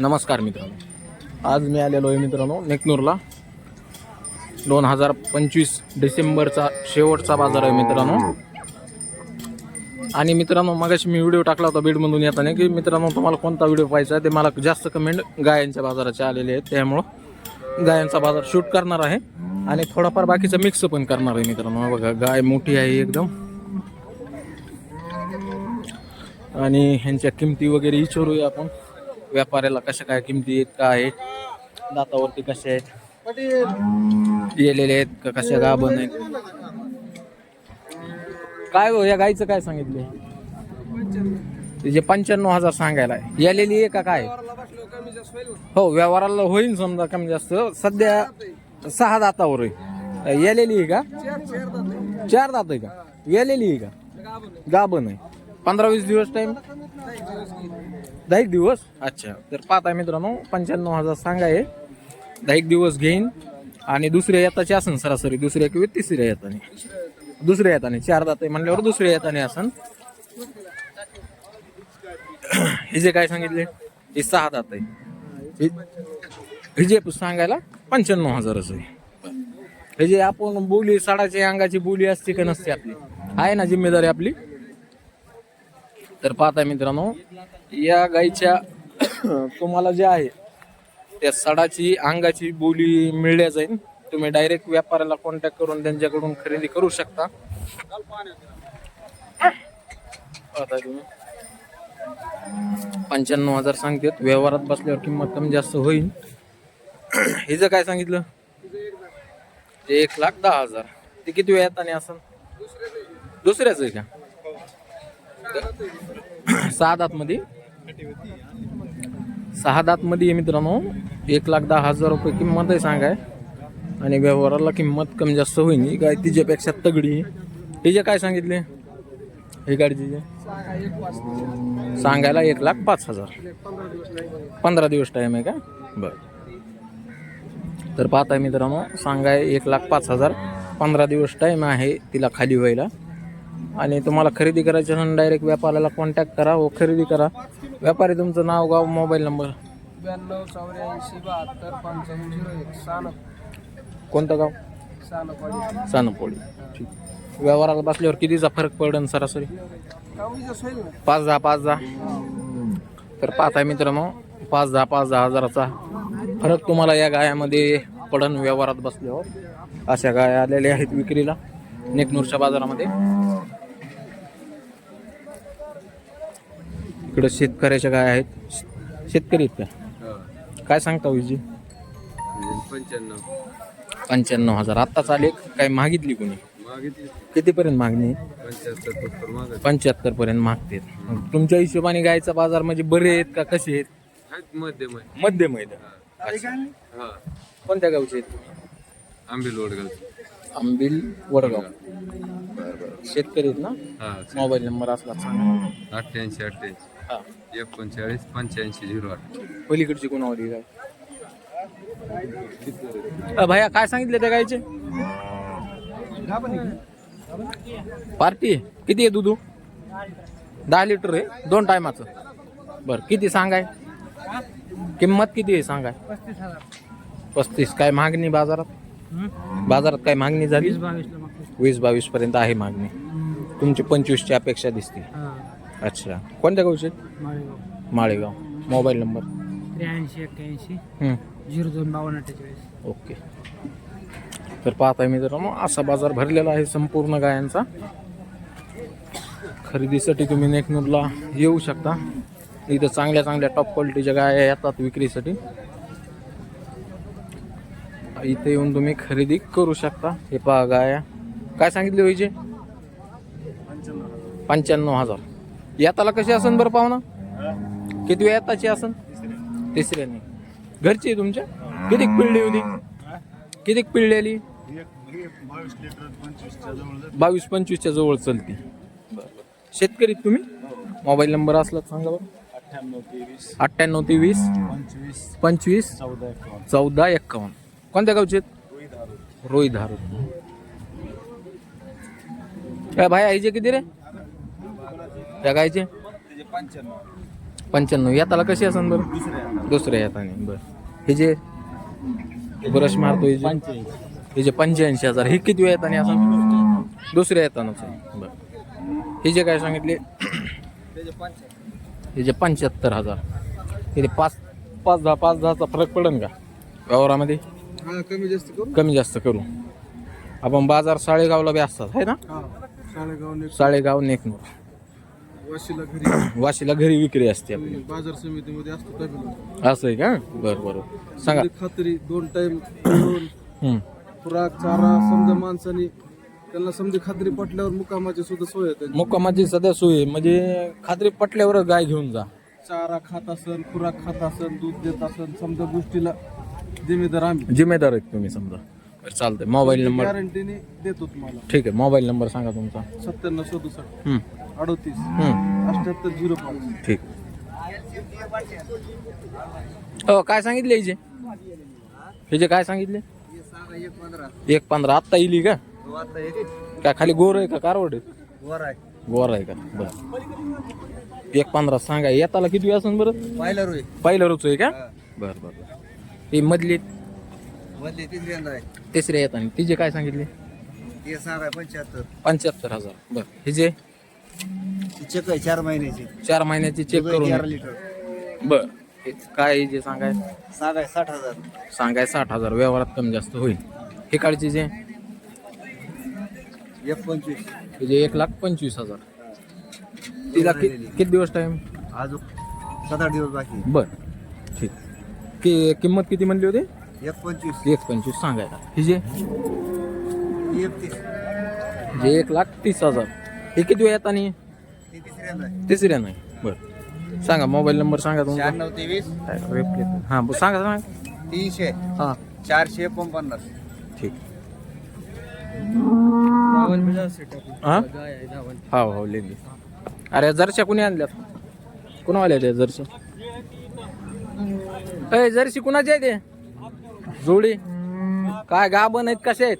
नमस्कार मित्रांनो, आज मी आलेलो आहे मित्रांनो नेकनूरला. 2025 डिसेंबरचा शेवटचा बाजार आहे मित्रांनो. आणि मित्रांनो मगाशी मी व्हिडिओ टाकला होता बीडमधून येताना की मित्रांनो तुम्हाला कोणता व्हिडिओ पाहिजे आहे. ते मला जास्त कमेंट गायांच्या बाजाराचे आलेले आहेत, त्यामुळं गायांचा बाजार शूट करणार आहे आणि थोडाफार बाकीचा मिक्स पण करणार आहे मित्रांनो. बघा गाय मोठी आहे एकदम आणि ह्यांच्या किमती वगैरे विचारूया आपण. व्यापाऱ्याला कशा काय किमती आहेत, काय आहेत, दातावरती कसे आहेत, गेलेले आहेत का, कशा गाभण आहेत, काय हो या गाईचं काय सांगितले? तिचे 95,000 सांगायला आहे. यालेली आहे का काय? हो व्यवहाराला होईल समजा कमी जास्त. सध्या 6 दातावर आहे. यालेली आहे का? 4 दात आहे का? यालेली आहे का? गाभण आहे. 15-20 दिवस टाइम, 10 दिवस. अच्छा, तर पाहताय मित्रांनो 95,000 सांगाय. 10 दिवस घेईन आणि दुसऱ्या येताची असन सरासरी, दुसऱ्या किंवा तिसऱ्या येताने. दुसऱ्या येताने 4 दात आहे म्हणल्यावर दुसऱ्या येताने असन. हे जे काय सांगितले हे 6 दात आहे. हे जे सांगायला 95,000च आहे. हे जे आपण बोली साडाची अंगाची बोली असते का नसते आपली, आहे ना जिम्मेदारी आपली. तर पाहताय मित्रांनो या गाईच्या तुम्हाला जे आहे त्या सडाची अंगाची बोली मिळल्या जाईल. तुम्ही डायरेक्ट व्यापाऱ्याला कॉन्टॅक्ट करून त्यांच्याकडून खरेदी करू शकता. पाहताय तुम्ही 95,000 सांगतात. व्यवहारात बसल्यावर किंमत कमी जास्त होईल. हे जर काय सांगितलं ते 1,10,000. ते किती वेळ येताने असं? दुसऱ्याच आहे का? 6 दात मध्ये, 6 दात मध्ये मित्रांनो 1,10,000 रुपये किंमत आहे सांगाय. आणि व्यवहाराला किंमत कमी जास्त होईल. ही गाय तिच्यापेक्षा तगडी. तिचे काय सांगितले हे गाडीचे? सांगायला 1,05,000. 15 दिवस टाइम आहे का? बर. तर पाहताय मित्रांनो सांगाय 1,05,000. 15 दिवस टाइम आहे तिला खाली व्हायला. आणि तुम्हाला खरेदी करायची म्हणून डायरेक्ट व्यापाऱ्याला कॉन्टॅक्ट करा व खरेदी करा. व्यापारी तुमचं नाव, गाव, मोबाईल नंबर. 9284855501. कोणतं गाव? सानपोळी. ठीक. व्यवहाराला बसल्यावर कितीचा फरक पडेल सरासरी? 5-10 तर पाहताय मित्रांनो 5-10 हजाराचा फरक तुम्हाला या गायामध्ये पडन व्यवहारात बसल्यावर. अशा गाया आलेल्या आहेत विक्रीला नेकनूरच्या बाजारामध्ये. इकडे शेतकऱ्याच्या गाय आहेत. शेतकरी आहेत का? काय सांगता विजी? 95,000. आत्ता चालेल काय मागितली कोणी? कितीपर्यंत मागणी? 75 पर्यंत मागते. तुमच्या हिशोबाने गायचा बाजार म्हणजे बरे आहेत का कसे आहेत? मध्यम आहेत. कोणत्या गावचे आहेत तुम्ही? आंबील वडगाव. शेतकरी आहेत ना? मोबाईल नंबर असला सांगा. 88 39 85 08. पलीकडची कोणावरी गाय? भैया काय सांगितले त्या गायचे? पार्टी किती आहे? दूध 10 लिटर आहे 2 टायमाचं. बर किती सांगाय? किंमत किती आहे सांगाय? 35. काय मागणी बाजारात? बाजारात काय मागणी झाली? 20-22 पर्यंत आहे मागणी. तुमची 25ची अपेक्षा दिसते. अच्छा, कोणत्या गावचे? माळेगाव. Mobile number 8381 025248. ओके. तर पाहताय मित्रांनो असा बाजार भरलेला आहे संपूर्ण गायांचा. खरेदीसाठी तुम्ही नेकनूरला येऊ शकता. इथं चांगल्या चांगल्या टॉप क्वालिटीच्या गाया येतात विक्रीसाठी. इथे येऊन तुम्ही खरेदी करू शकता. हे पहा गाया काय सांगितले व्हायचे? 95,000. येताला कशी असन बरं पाहुणा? किती वेळ येताची असन? तिसऱ्याने. घरची तुमच्या? किती पिळली होती? किती पिळलेली? 22-25च्या जवळ चलती. शेतकरी तुम्ही? मोबाईल नंबर असला सांगा बरं. 98 23 25 14 51. कोणत्या गावचे? रोहित धारू. काय भाई आईचे किती रे त्या गायचे? 95 येताला कशी असेल बरं? दुसऱ्या येताने बरं. हे जे ब्रश मारतो हे जे 85,000 हे किती वेळ येताने असं? दुसऱ्या येतानाच आहे बरं. हे जे काय सांगितले हे जे 75,000 हे 5-10चा फरक पडेल का व्यवहारामध्ये? कमी जास्त करू आपण. बाजार साळेगावला बी असतात आहे ना? साळेगाव नेकनूर वाशीला घरी विक्री असते आपली. बाजार समितीमध्ये असतो असं आहे का? बरं बरं सांगा. खात्री 2 टाइम हम्म. खुराक चारा समजा माणसाने त्यांना समजा खात्री पटल्यावर मुकामाची सुद्धा सोय आहे त्यांची. मुक्कामाची सध्या सोय म्हणजे खात्री पटल्यावर गाय घेऊन जा. चारा खात असन खुराक खात असन दूध देत असन समजा गोष्टीला जिम्मेदार आम्ही जिम्मेदार आहेत तुम्ही समजा. बरं चालतंय. मोबाईल नंबर गॅरंटीने देतो तुम्हाला. ठीक आहे. मोबाईल नंबर सांगा तुमचा. 9767 हम्म. 38 हम्म. 7805. ठीक. हो काय सांगितले हिचे? हिचे काय सांगितले? 1.15 आत्ता येईल का? काय खाली गोर आहे का कारवड आहे? गोर आहे का? बरं 1.15 सांगा. येताला किती असेल बरं? पहिला रोच आहे का? बरं बरं. ही मधली तिसऱ्या येताना तिचे काय सांगितले? 75,000. बरं हिचे? चेक आहे 4 महिन्याची. 4 महिन्याची चेक करून. बर काय जे सांगाय? 60,000. सांगाय 60,000. व्यवहारात कमी जास्त होईल. हे काळची जे 1.25. म्हणजे 1,25,000. तिला किती दिवस टाइम? अजून 7-8 दिवस बाकी. बर ठीक. की किंमत किती म्हणली होती? 1.25. 1.25 सांगायला. ही जे 31. जे 1,30,000 हे किती वेळ येतानी? तिसऱ्या नाही. बरं सांगा. मोबाईल नंबर सांगा तुमचा. 9623 हां सांगा 300 हां 449. ठीक. हां हो हो लेली. अरे जर्सी कुणी आणल्यात? कुणावाल्या त्या जर्सी? ए जर्सी कुणाची आहे ते? जोडी काय गाभण आहेत कसे आहेत?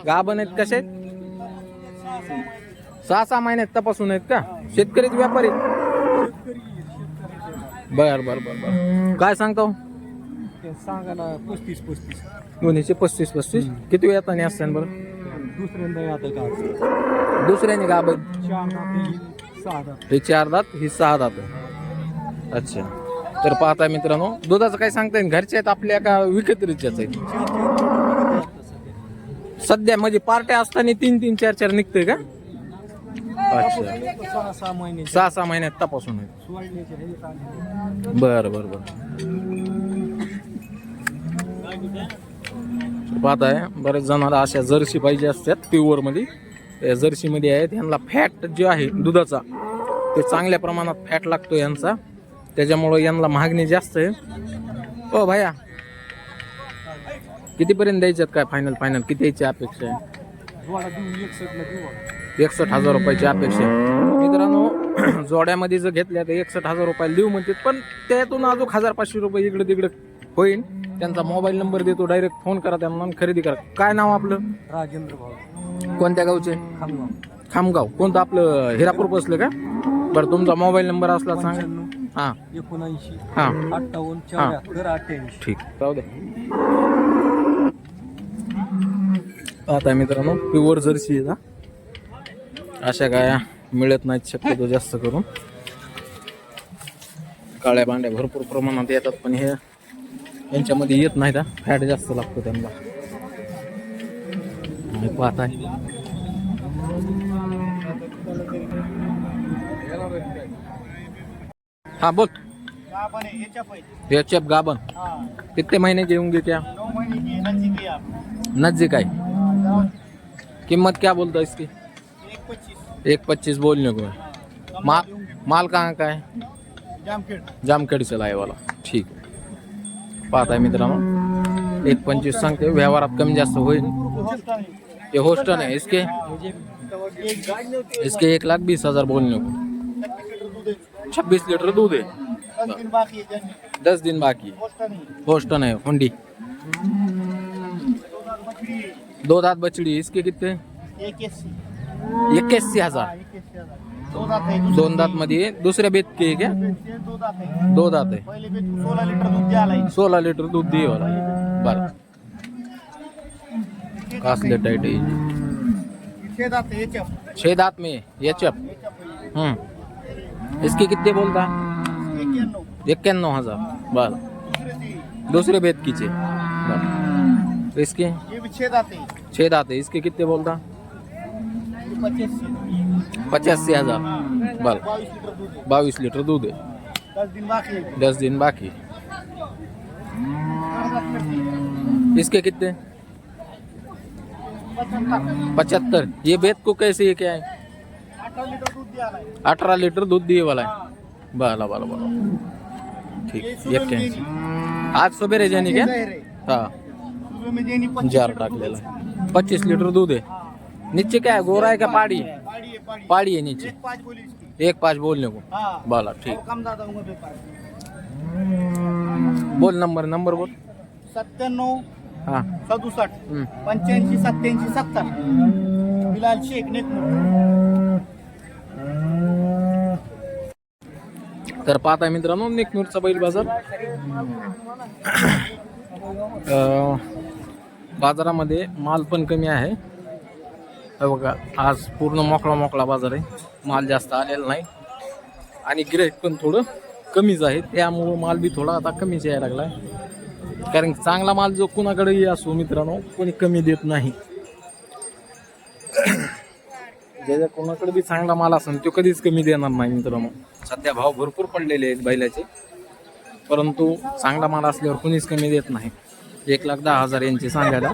गाभण आहेत कसे आहेत? 6 महिन्यात तपासून आहेत का? शेतकरीच व्यापारी? बर बर बर बर. काय सांगतो? सांगा ना 35. दोन्हीचे 35. किती वेळ येताना असतात बरं? दुसऱ्यांदा आता का दुसऱ्याने गाभण 6 दात. हे 4 दात ही 6 दात. अच्छा. तर पाहता मित्रांनो दुधाचं काय सांगता येईल? घरचे आहेत आपल्या का विकत्रीच्याच आहेत? सध्या म्हणजे पार्ट्या असताना 3-3, 4-4 निघतंय का? अच्छा. 6 महिने 6 महिन्यात तपासून आहे. बरं बरं बरं. पाहताय बरेच जणांना अशा जर्सी पाहिजे असतात प्युअर मध्ये. त्या जर्सी मध्ये आहेत यांना फॅट जे आहे दुधाचा ते चांगल्या प्रमाणात फॅट लागतो यांचा. त्याच्यामुळे यांना मागणी जास्त आहे. हो भैया कितीपर्यंत द्यायच्यात काय? फायनल किती यायची अपेक्षा आहे? 61,000 रुपयाची अपेक्षा आहे मित्रांनो. जोड्यामध्ये जर घेतल्या तर 61,000 रुपयाला देऊ म्हणतात. पण त्यातून अजून 1,000-500 रुपये इकडे तिकडे होईल. त्यांचा मोबाईल नंबर देतो. डायरेक्ट फोन करा त्यांना खरेदी करा. काय नाव आपलं? राजेंद्र भाऊ. कोणत्या गावचे? खामगाव. खामगाव. कोणतं आपलं? हिरापूर बसलं का? बरं तुमचा मोबाईल नंबर असला सांगा. हां 79 हां 58 74 88. ठीक. जाऊ दे. आता मित्रांनो प्युअर जर्सी आहे. अशा गाया मिळत नाहीत शक्यतो जास्त करून. काळ्या बांड्या भरपूर प्रमाणात येतात पण हे यांच्यामध्ये येत नाहीत. फॅट जास्त लागतो त्यांना. पाहताय हा बोल. एचएफ गाबन कितने महीने के होंगे क्या? 9 महीने की नजदीक आहे. कीमत क्या बोलता इसकी? 1.25 बोलने को है. माल कहाँ का है? जामखेड से लाए वाला. ठीक आहे. पाहताय मित्रांनो 1.25 सांगते. व्यवहारात कमी जास्त होईल. ये होस्टन है इसके 1,20,000 बोलने को. 26 लीटर दूध है. 10 दिन बाकी. होस्टन है हुंडी. 2 दांत बछड़ी. इसके कितने? 81,000. दो दात है 2 दात मध्ये आहे. दुसऱ्या बेत की आहे क्या? ये दो दात है 2 दात आहे. पहले बेच 16 लीटर दूध द्यायला आहे 16 लिटर दूध दे वाला. बरं. कासले टाइट आहे. 6 दात है एचएफ 6 दात में एचएफ. इसके कितने बोलता? 91,000. बरं. दूसरे बेत कीचे. बरं. तो इसके ये भी 6 दात है 6 दात है. इसके कितने बोलता? 85,000. बरं. 22 लीटर 22 लिटर दूध है दूध आहे. 10 दिन बाकी है 10 दिन बाकी. इसके कितने? 75. ये बेत को कैसे ये क्या है? 18 लीटर दूध द्यायला आहे 18 लिटर दूध दिए वाला है. बरं बरं बरं. ठीक. 81. आज सवेरे जाने क्या? हाँ. सुबह में देनी 25 जार लीटर दूध टाकलेला आहे. 25 लिटर दूध आहे. नीचे क्या है? गोरा है क्या पाड़ी? है। पाड़ी है पाड़ी पाड़ी है नीचे. 1.5 बोली इसकी 1.5 बोलने को. हाँ बोला ठीक. कम ज्यादा होंगे व्यापार बोल नंबर बोल. 97 हाँ. 67 हम्म. 85 87 70 बिलाल शेख नेकनूर. तर पाहताय मित्रांनो नेकनूरचा बैल बाजार. बाजारामध्ये माल पण कमी आहे. हे बघा आज पूर्ण मोकळा बाजार आहे. माल जास्त आलेला नाही आणि गिऱ्हाईक पण थोडं कमीच आहे. त्यामुळं माल बी थोडा आता कमीच यायला लागला आहे. कारण चांगला माल जो कुणाकडेही असो मित्रांनो कोणी कमी देत नाही. ज्याच्या कोणाकडे बी चांगला माल असेल तो कधीच कमी देणार नाही मित्रांनो. सध्या भाव भरपूर पडलेले आहेत बैलाचे, परंतु चांगला माल असल्यावर कोणीच कमी देत नाही. 1,10,000 यांचे सांगायला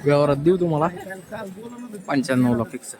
व्यवहारात देऊ तुम्हाला 95ला फिक्स.